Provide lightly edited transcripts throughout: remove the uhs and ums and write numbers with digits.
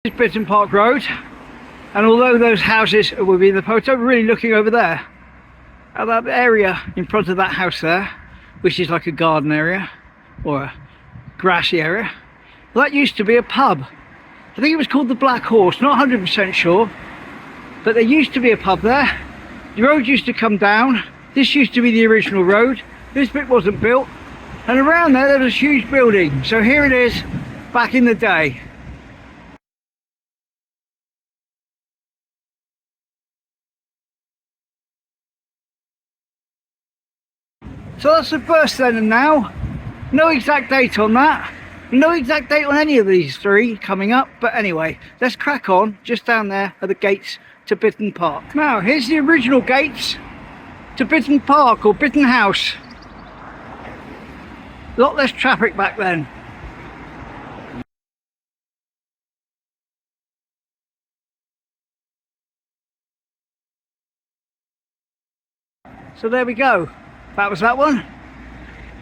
This is Bitton Park Road, and although those houses will be in the photo, we're really looking over there at that area in front of that house there, which is like a garden area or a grassy area. Well, that used to be a pub. I think it was called the Black Horse, not 100% sure, but there used to be a pub there. The road used to come down. This used to be the original road. This bit wasn't built, and around there was a huge building. So here it is back in the day. So that's the first then and now. No exact date on that. No exact date on any of these three coming up. But anyway, let's crack on. Just down there are the gates to Bitton Park. Now, here's the original gates to Bitton Park or Bitton House. A lot less traffic back then. So there we go. That was that one.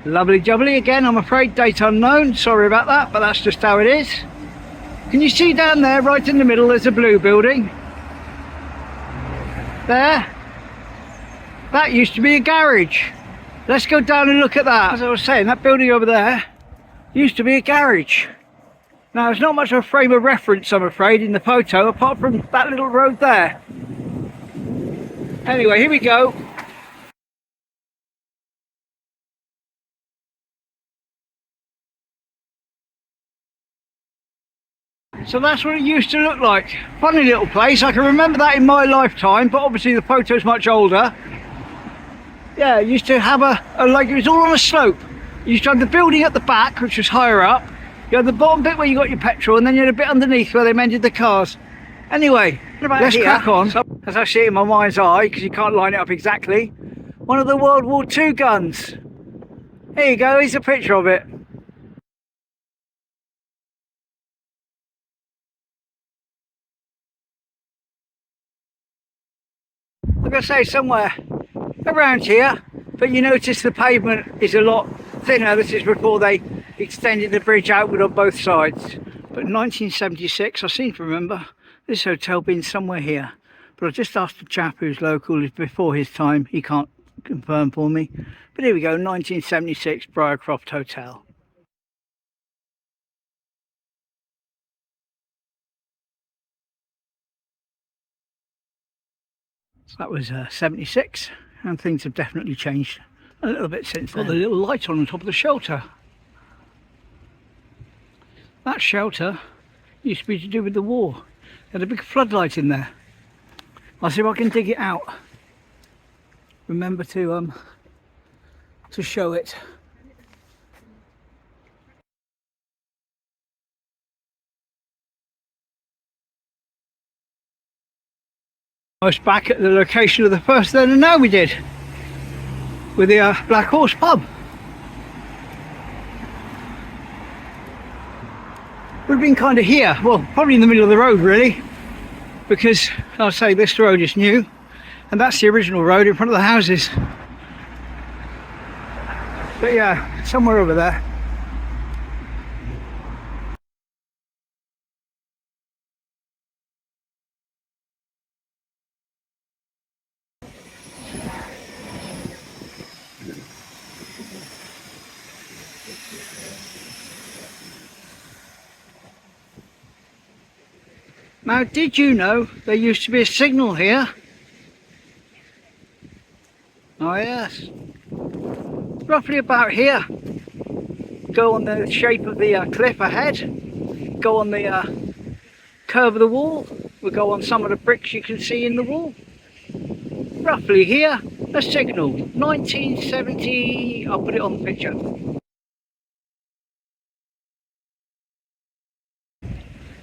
Lovely jubbly. Again, I'm afraid date unknown. Sorry about that, but that's just how it is. Can you see down there, right in the middle, there's a blue building? There. That used to be a garage. Let's go down and look at that. As I was saying, that building over there used to be a garage. Now, there's not much of a frame of reference, I'm afraid, in the photo, apart from that little road there. Anyway, here we go. So that's what it used to look like. Funny little place. I can remember that in my lifetime, but obviously the photo's much older. Yeah, it used to have a like, it was all on a slope. You used to have the building at the back, which was higher up. You had the bottom bit where you got your petrol, and then you had a bit underneath where they mended the cars. Anyway, let's crack on. So, as I see it in my mind's eye, because you can't line it up exactly, one of the World War II guns. There you go, here's a picture of it. Like I say, somewhere around here, but you notice the pavement is a lot thinner. This is before they extended the bridge outward on both sides. But 1976, I seem to remember this hotel being somewhere here. But I just asked the chap who's local, before his time, he can't confirm for me. But here we go, 1976 Briarcroft Hotel. So that was 76, and things have definitely changed a little bit since then. Got the little light on top of the shelter. That shelter used to be to do with the war. They had a big floodlight in there. I'll see if I can dig it out. Remember to show it. I was back at the location of the first then and now we did, with the Black Horse pub. Would have been kind of here, well, probably in the middle of the road really, because I'll say this road is new, and that's the original road in front of the houses. But yeah, somewhere over there. Now, did you know there used to be a signal here? Oh yes, roughly about here. Go on the shape of the cliff ahead, go on the curve of the wall, we'll go on some of the bricks you can see in the wall. Roughly here, a signal, 1970, I'll put it on the picture.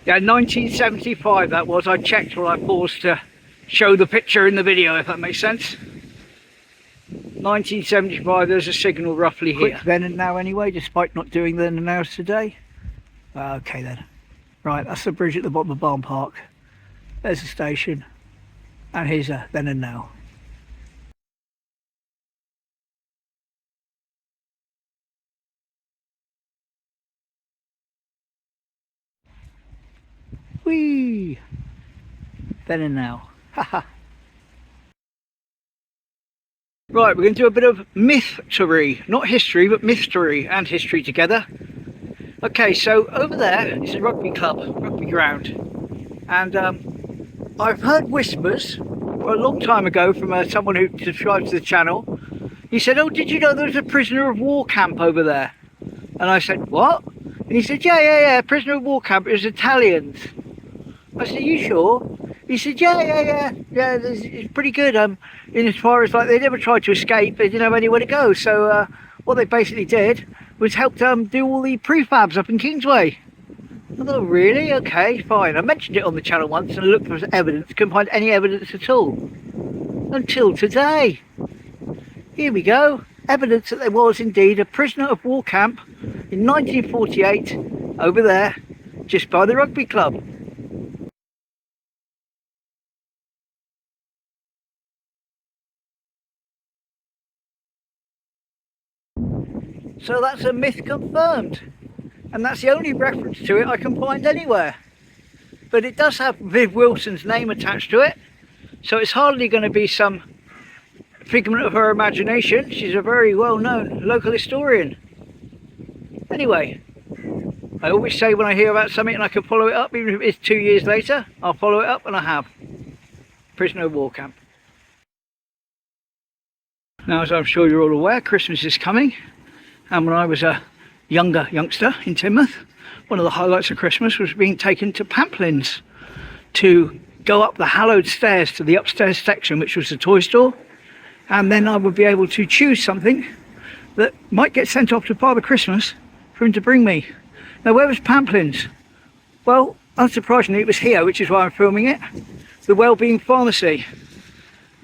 Yeah, 1975 that was. I checked while I paused to show the picture in the video, if that makes sense. 1975, there's a signal roughly here. Quick then and now anyway, despite not doing then and nows today. Okay then. Right, that's the bridge at the bottom of Barn Park. There's the station. And here's a then and now. Whee! Then and now. Haha. Right, we're going to do a bit of mystery, not history, but mystery and history together. Okay, so over there is a rugby club, rugby ground, and I've heard whispers a long time ago from someone who subscribes to the channel. He said, "Oh, did you know there was a prisoner of war camp over there?" And I said, "What?" And he said, yeah, prisoner of war camp. It was Italians. I said, "Are you sure?" He said, yeah, it's pretty good. In as far as like they never tried to escape, they didn't have anywhere to go. So what they basically did was help do all the prefabs up in Kingsway. I thought, really? Okay, fine. I mentioned it on the channel once and I looked for evidence. Couldn't find any evidence at all until today. Here we go. Evidence that there was indeed a prisoner of war camp in 1948 over there, just by the rugby club. So that's a myth confirmed, and that's the only reference to it I can find anywhere. But it does have Viv Wilson's name attached to it, so it's hardly going to be some figment of her imagination. She's a very well-known local historian. Anyway, I always say when I hear about something and I can follow it up, even if it's 2 years later, I'll follow it up, and I have. Prisoner of war camp. Now, as I'm sure you're all aware, Christmas is coming. And when I was a youngster in Teignmouth, one of the highlights of Christmas was being taken to Pamplins to go up the hallowed stairs to the upstairs section, which was the toy store. And then I would be able to choose something that might get sent off to Father Christmas for him to bring me. Now, where was Pamplins? Well, unsurprisingly, it was here, which is why I'm filming it. The Wellbeing Pharmacy.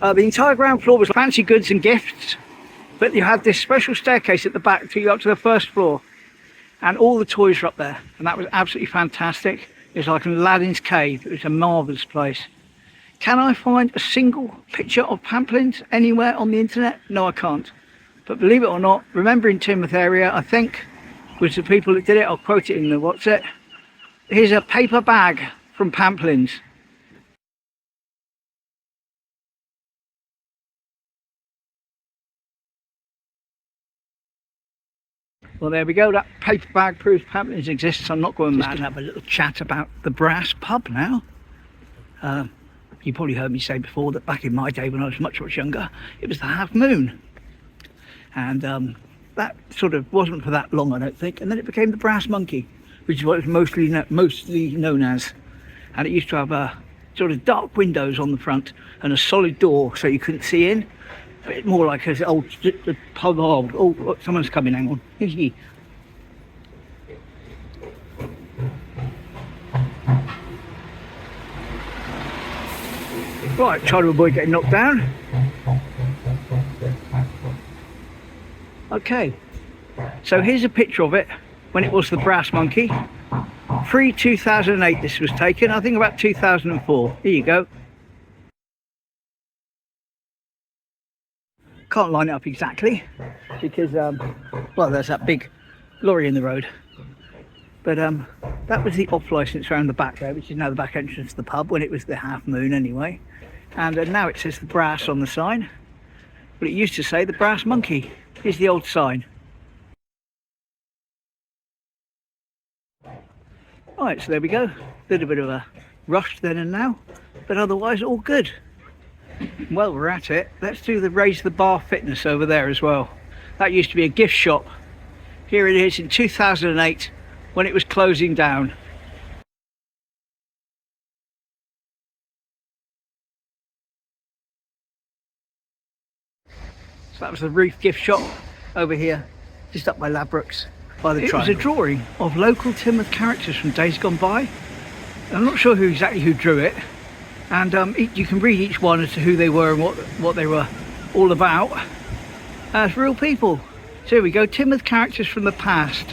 The entire ground floor was fancy goods and gifts. But you had this special staircase at the back to take you up to the first floor, and all the toys were up there, and that was absolutely fantastic. It was like an Aladdin's cave. It was a marvellous place. Can I find a single picture of Pamplins anywhere on the internet? No, I can't. But believe it or not, Remember in Teignmouth area, I think, was the people that did it. I'll quote it in the what's it. Here's a paper bag from Pamplins. Well, there we go. That paper bag proves Pamplins exists. I'm not going mad. Just gonna have a little chat about the Brass pub now. You probably heard me say before that back in my day when I was much younger, it was the Half Moon. And that sort of wasn't for that long, I don't think. And then it became the Brass Monkey, which is what it's mostly known as. And it used to have sort of dark windows on the front and a solid door so you couldn't see in. A bit more like an old pub. Oh, someone's coming, hang on. Right, try to avoid getting knocked down. Okay, so here's a picture of it when it was the Brass Monkey. Pre-2008 this was taken, I think about 2004. Here you go. Can't line it up exactly because well, there's that big lorry in the road, but that was the off licence around the back there, which is now the back entrance to the pub, when it was the Half Moon anyway. And now it says the Brass on the sign, but it used to say the Brass Monkey. Here's the old sign. Right, so there we go. Little bit of a rush then and now, but otherwise all good. Well, we're at it. Let's do the Raise the Bar Fitness over there as well. That used to be a gift shop. Here it is in 2008 when it was closing down. So that was the Roof gift shop over here, just up by Ladbrokes, by the triangle. It was a drawing of local Teignmouth characters from days gone by. I'm not sure exactly who drew it. And you can read each one as to who they were and what they were all about as real people. So here we go, Teignmouth characters from the past.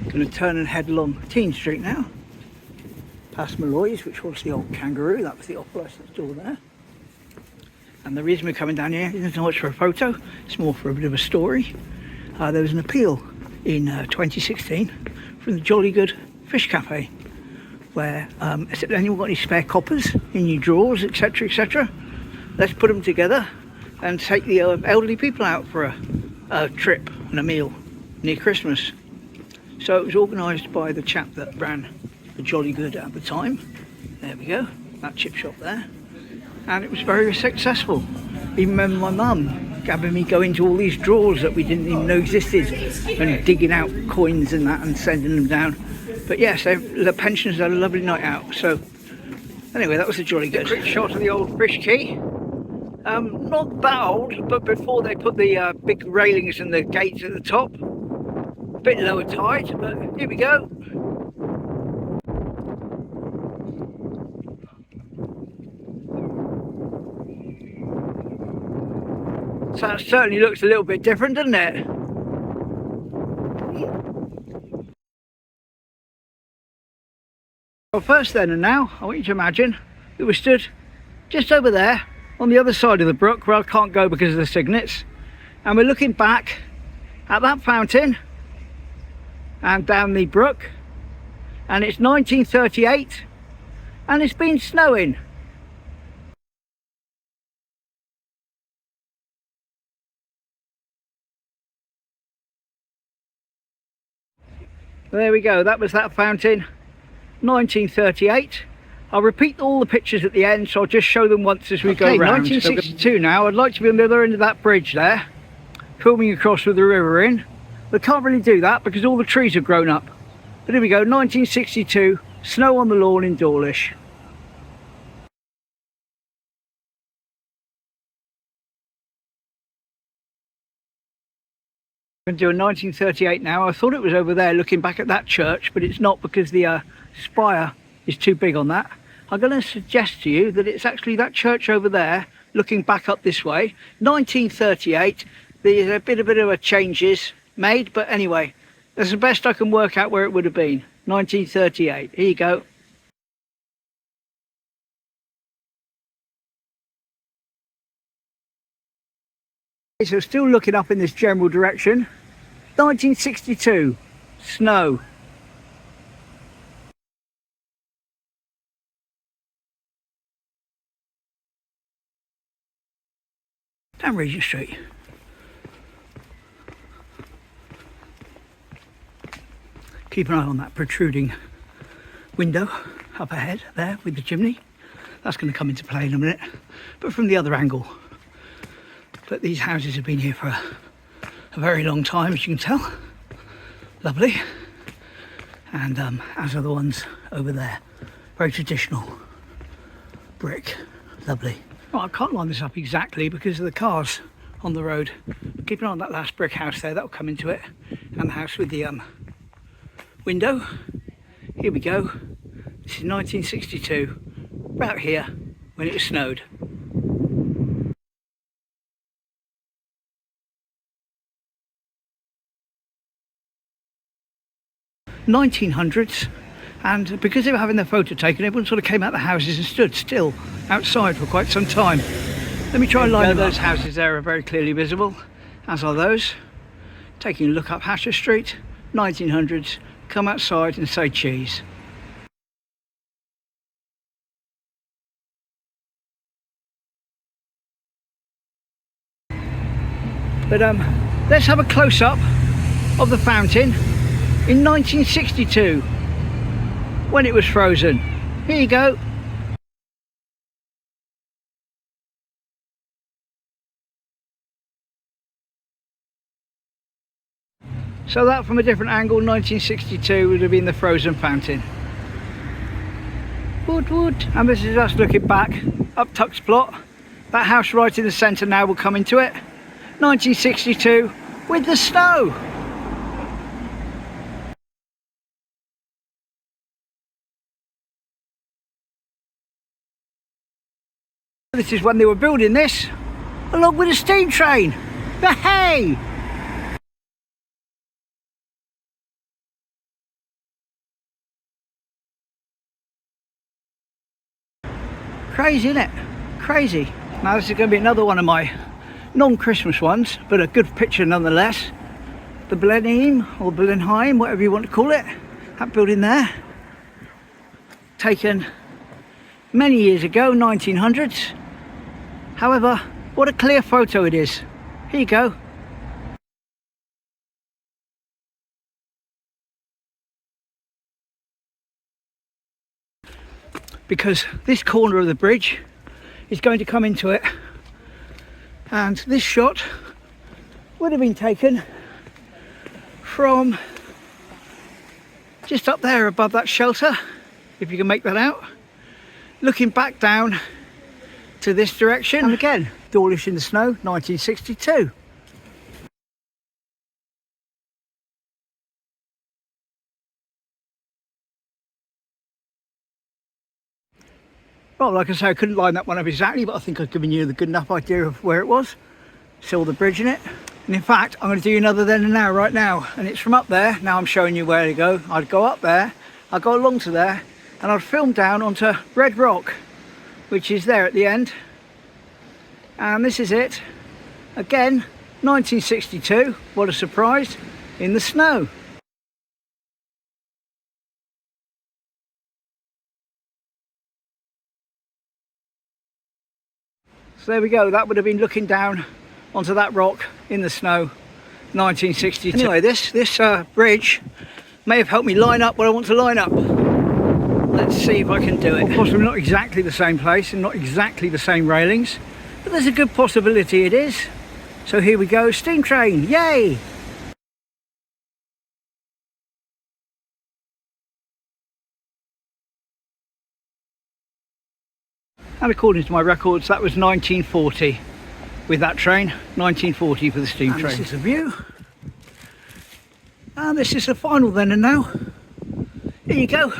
Going to turn and head along Teen Street now, past Malloy's, which was the old Kangaroo. That was the off-licence store there. And the reason we're coming down here isn't so much for a photo, it's more for a bit of a story. there was an appeal in 2016 from the Jolly Good Fish Cafe, where has anyone got any spare coppers in your drawers, etc, etc, let's put them together and take the elderly people out for a trip and a meal near Christmas. So it was organised by the chap that ran the Jolly Good at the time. There we go, that chip shop there, and it was very successful. Even remember my mum having me go into all these drawers that we didn't even know existed and digging out coins and that and sending them down. But yes, the pensioners had a lovely night out. So anyway, that was a Jolly Good. A quick shot of the old fish quay. Not that old, but before they put the big railings and the gates at the top. A bit lower tide, but here we go. So that certainly looks a little bit different, doesn't it? Well, first then and now, I want you to imagine that we stood just over there on the other side of the brook where I can't go because of the cygnets, and we're looking back at that fountain and down the brook, and it's 1938 and it's been snowing. There we go, that was that fountain, 1938. I'll repeat all the pictures at the end, so I'll just show them once as we go round. 1962 now. I'd like to be on the other end of that bridge there, filming across with the river in. We can't really do that because all the trees have grown up. But here we go, 1962, snow on the lawn in Dawlish. I'm going to do a 1938 now. I thought it was over there looking back at that church, but it's not because the spire is too big on that. I'm going to suggest to you that it's actually that church over there looking back up this way. 1938, there's a bit of a changes made, but anyway, that's the best I can work out where it would have been. 1938, here you go. So still looking up in this general direction. 1962, snow. Down Regent Street. Keep an eye on that protruding window up ahead there with the chimney. That's going to come into play in a minute, but from the other angle. But these houses have been here for a very long time, as you can tell. Lovely. And as are the ones over there. Very traditional brick. Lovely. Well, I can't line this up exactly because of the cars on the road. Keep an eye on that last brick house there, that'll come into it. And the house with the window. Here we go. This is 1962. About here when it was snowed. 1900s, and because they were having their photo taken, everyone sort of came out the houses and stood still outside for quite some time. Let me try and line them up. Those houses there are very clearly visible, as are those. Taking a look up Hatcher Street, 1900s, come outside and say cheese. But let's have a close-up of the fountain in 1962 when it was frozen. Here you go. So that from a different angle, 1962 would have been the frozen fountain. Wood. And this is us looking back up Tuck's Plot. That house right in the centre now will come into it. 1962 with the snow. This is when they were building this, along with a steam train. Hey! Crazy, isn't it? Crazy. Now this is going to be another one of my non-Christmas ones, but a good picture nonetheless. the Blenheim or Blenheim, whatever you want to call it, that building there, taken many years ago, 1900s. However, what a clear photo it is. Here you go. Because this corner of the bridge is going to come into it, and this shot would have been taken from just up there above that shelter, if you can make that out, looking back down to this direction. And again, Dawlish in the snow, 1962. Well, like I say, I couldn't line that one up exactly, but I think I've given you a good enough idea of where it was. Saw the bridge in it. And in fact, I'm going to do another then and now right now. And it's from up there. Now I'm showing you where to go. I'd go up there, I'd go along to there, and I'd film down onto Red Rock, which is there at the end. And this is it. Again, 1962. What a surprise. In the snow. So there we go, that would have been looking down onto that rock in the snow, 1962. Anyway, this bridge may have helped me line up what I want to line up. Let's see if I can do it. Possibly not exactly the same place and not exactly the same railings, but there's a good possibility it is. So here we go, steam train, yay! And according to my records, that was 1940 with that train, 1940 for the steam train. This is the view. And this is the final then and now. Here you go.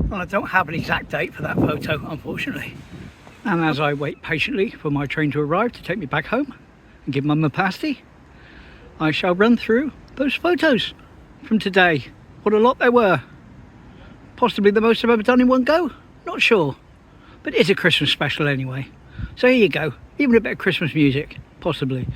Well, I don't have an exact date for that photo, unfortunately. And as I wait patiently for my train to arrive to take me back home and give Mum a pasty, I shall run through those photos from today. What a lot there were. Possibly the most I've ever done in one go, not sure. But it is a Christmas special anyway. So here you go, even a bit of Christmas music, possibly.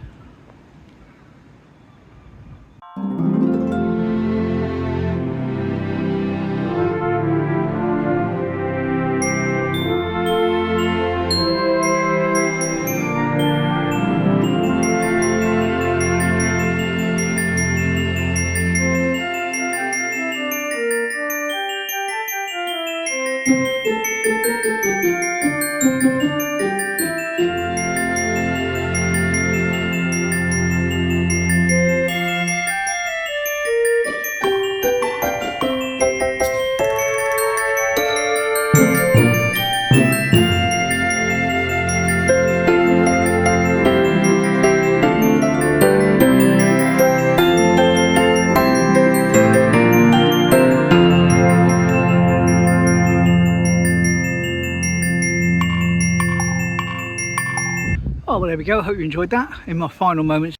Oh, well, there we go. I hope you enjoyed that in my final moments.